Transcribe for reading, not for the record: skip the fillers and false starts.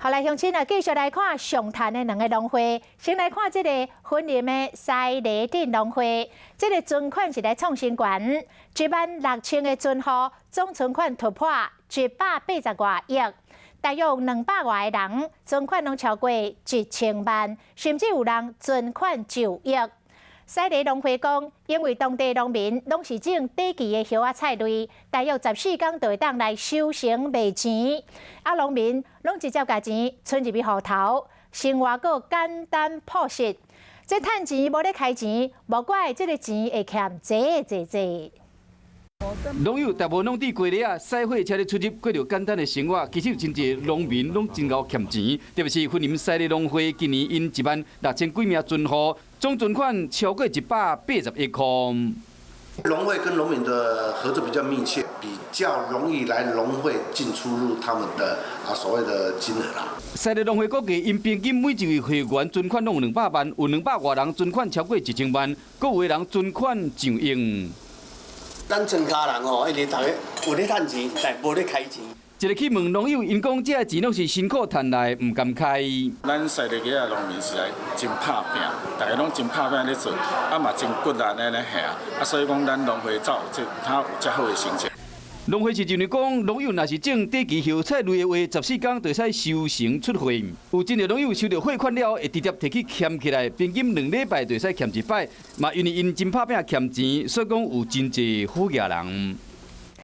后来乡亲啊，继续来看上坛的两个农会，先来看这个婚林的西里镇农会，这个存款是来创新高，16000个存户，总存款突破180多亿，大约200多个人存款拢超过1000万，甚至有人存款9亿。西里农会讲，因为当地农民拢是种短期的叶仔菜类，大约14天就会当来收成卖钱。啊，农民拢直接把钱存入去户头，生活个简单朴实。这趁钱无咧开钱，无怪这个钱会欠济。农友大部分拢伫过日啊，驶火车咧出入，过着简单的生活。其实有真侪农民拢真够欠钱，特别是婚林西里农会，今年因16000几名存户，总存款超过180亿块。农会跟农民的合作比较密切，比较容易来农会进出入他们的所谓的金额啦。西里农会估计，因平均每一位会员存款拢有200万，有200多人存款超过1000万，阁有的人存款上亿。咱庄卡人吼，一日大家有咧趁钱，但无咧开钱。一个去问农友，因讲这钱拢是辛苦赚来，唔敢开。咱西里个农民是来真拍拼，大家拢真拍拼咧做，嘛真骨力咧下，所以讲咱农会走有遮好的成绩。农会是认为讲，农友若是种短期叶菜类的话，14天就使收成出货。有真侪农友收到汇款了，会直接摕去欠起来，平均2礼拜就使欠一摆。嘛，因为因真拍拼欠钱，所以讲有真侪好业人。